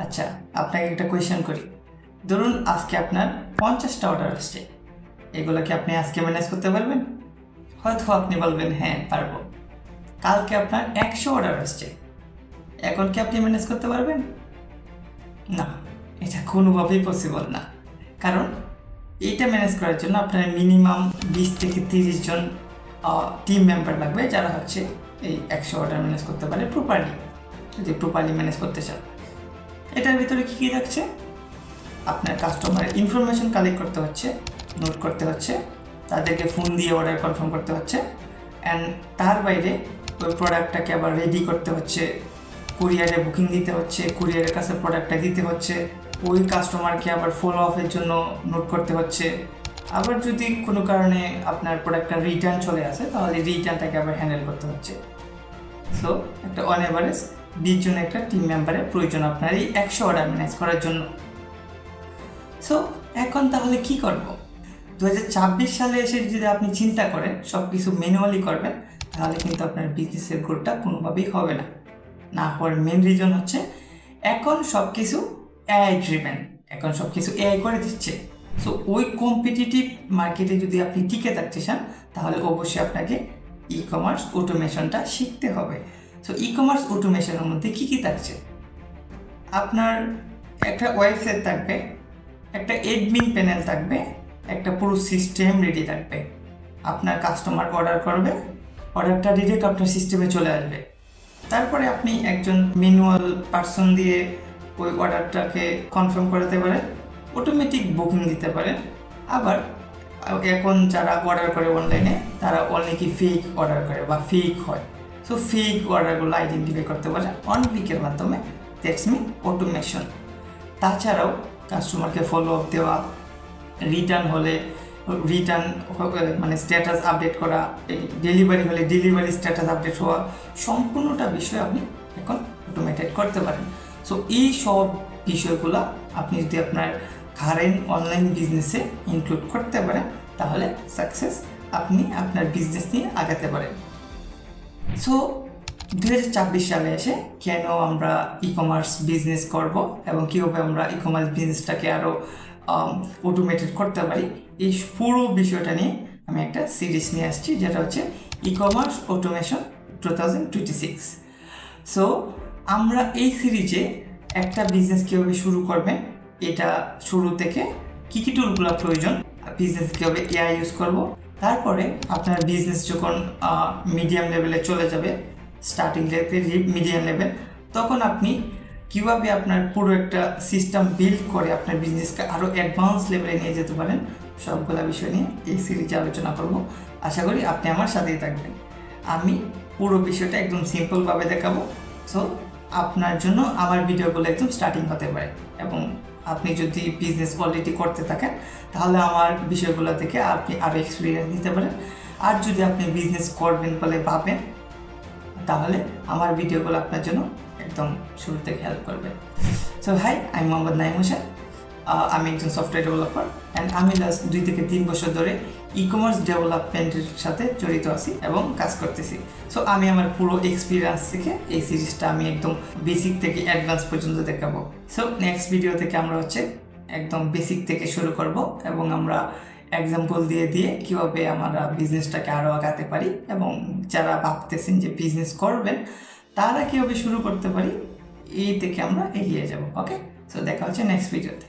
আচ্ছা, আপনাকে একটা কোয়েশ্চেন করি। ধরুন আজকে আপনার 50টা অর্ডার আসছে, এগুলো কি আপনি আজকে ম্যানেজ করতে পারবেন? হয়তো আপনি বলবেন হ্যাঁ পারবো। কালকে আপনার 100 অর্ডার আসছে, এখন কি আপনি ম্যানেজ করতে পারবেন? না, এটা কোনোভাবেই পসিবল না। কারণ এইটা ম্যানেজ করার জন্য আপনার মিনিমাম 20 থেকে 30 জন টিম মেম্বার লাগবে, যারা হচ্ছে এই 100 অর্ডার ম্যানেজ করতে পারে প্রপারলি, যদি প্রপারলি ম্যানেজ করতে চান। এটার ভিতরে কী কী থাকছে? আপনার কাস্টমারের ইনফরমেশন কালেক্ট করতে হচ্ছে, নোট করতে হচ্ছে, তাদেরকে ফোন দিয়ে অর্ডার কনফার্ম করতে হচ্ছে, অ্যান্ড তার বাইরে ওই প্রোডাক্টটাকে আবার রেডি করতে হচ্ছে, কুরিয়ারে বুকিং দিতে হচ্ছে, কুরিয়ারের কাছে প্রোডাক্টটা দিতে হচ্ছে, ওই কাস্টমারকে আবার ফলো আপের জন্য নোট করতে হচ্ছে। আবার যদি কোনো কারণে আপনার প্রোডাক্টটা রিটার্ন চলে আসে, তাহলে রিটার্নটাকে আবার হ্যান্ডেল করতে হচ্ছে। সো একটা অন অ্যাভারেজ 20 জন একটা টিম মেম্বারের প্রয়োজন আপনার এই 100 অর্ডার ম্যানেজ করার জন্য। সো এখন তাহলে কি করব? 2026 সালে এসে যদি আপনি চিন্তা করেন সব কিছু ম্যানুয়ালি করবেন, তাহলে কিন্তু আপনার বিজনেসের গ্রোথটা কোনোভাবেই হবে না। না হওয়ার মেন রিজন হচ্ছে এখন সব কিছু এআই ড্রিভেন, এখন সব কিছু এআই করে দিচ্ছে। সো ওই কম্পিটিটিভ মার্কেটে যদি আপনি টিকে থাকতে চান, তাহলে অবশ্যই আপনাকে ই কমার্স অটোমেশনটা শিখতে হবে। সো ই কমার্স অটোমেশনের মধ্যে কী কী থাকছে? আপনার একটা ওয়েবসাইট থাকবে, একটা অ্যাডমিন প্যানেল থাকবে, একটা পুরো সিস্টেম রেডি থাকবে। আপনার কাস্টমার অর্ডার করবে, অর্ডারটা ডিরেক্ট আপনার সিস্টেমে চলে আসবে। তারপরে আপনি একজন ম্যানুয়াল পার্সন দিয়ে ওই অর্ডারটাকে কনফার্ম করাতে পারেন, অটোমেটিক বুকিং দিতে পারেন। আবার এখন যারা অর্ডার করে অনলাইনে, তারা অনেকেই ফেক অর্ডার করে বা ফেক হয়। সো ফেক অর্ডারগুলো আইডেন্টিফাই করতে পারে অন ক্লিকের মাধ্যমে। That's mean automation. তাছাড়াও কাস্টমারকে ফলো আপ দেওয়া, রিটার্ন হলে রিটার্ন মানে স্ট্যাটাস আপডেট করা, ডেলিভারি হলে ডেলিভারি স্ট্যাটাস আপডেট হওয়া, সম্পূর্ণটা বিষয় আপনি এখন অটোমেটেড করতে পারেন। সো এই সব বিষয়গুলো আপনি যদি আপনার কারেন্ট অনলাইন বিজনেসে ইনক্লুড করতে পারেন, তাহলে সাকসেস আপনি আপনার বিজনেস নিয়ে আগাতে পারেন। সো 2026 সালে এসে কেন আমরা ই কমার্স বিজনেস করব এবং কীভাবে আমরা ই কমার্স বিজনেসটাকে আরও অটোমেটেড করতে পারি, এই পুরো বিষয়টা নিয়ে আমি একটা সিরিজ নিয়ে আসছি, যেটা হচ্ছে ই কমার্স অটোমেশন 2026। সো আমরা এই সিরিজে একটা বিজনেস কীভাবে শুরু করবেন, এটা শুরু থেকে কী কী টুলগুলো প্রয়োজন, বিজনেস কীভাবে এআই ইউজ করব, তারপরে আপনার বিজনেস যখন মিডিয়াম লেভেলে চলে যাবে, স্টার্টিং লেভেল মিডিয়াম লেভেল, তখন আপনি কীভাবে আপনার পুরো একটা সিস্টেম বিল্ড করে আপনার বিজনেসকে আরও অ্যাডভান্স লেভেলে নিয়ে যেতে পারেন, সবগুলো বিষয় নিয়ে এই সিরিজে আলোচনা করব। আশা করি আপনি আমার সাথেই থাকবেন। আমি পুরো বিষয়টা একদম সিম্পলভাবে দেখাবো। সো আপনার জন্য আমার ভিডিওগুলো একদম স্টার্টিং হতে পারে, এবং আপনি যদি বিজনেস অলরেডি করতে থাকেন, তাহলে আমার বিষয়গুলো থেকে আপনি আরও এক্সপিরিয়েন্স নিতে পারেন। আর যদি আপনি বিজনেস করবেন বলে ভাবেন, তাহলে আমার ভিডিওগুলো আপনার জন্য একদম শুরু থেকে হেল্প করবে। সো হাই, আমি মোহাম্মদ নাইম হোসেন। আমি একজন সফটওয়্যার ডেভেলপার, অ্যান্ড আমি লাস্ট 2 থেকে 3 বছর ধরে ই কমার্স ডেভেলপমেন্টের সাথে জড়িত আছি এবং কাজ করতেছি। সো আমি আমার পুরো এক্সপিরিয়েন্স থেকে এই সিরিজটা আমি একদম বেসিক থেকে অ্যাডভান্স পর্যন্ত দেখাবো। সো নেক্সট ভিডিও থেকে আমরা হচ্ছে একদম বেসিক থেকে শুরু করব, এবং আমরা এক্সাম্পল দিয়ে দিয়ে কীভাবে আমরা বিজনেসটাকে আরও আগাতে পারি, এবং যারা ভাবতেছেন যে বিজনেস করবেন তারা কীভাবে শুরু করতে পারি, এই থেকে আমরা এগিয়ে যাব। ওকে, সো দেখা হচ্ছে নেক্সট ভিডিওতে।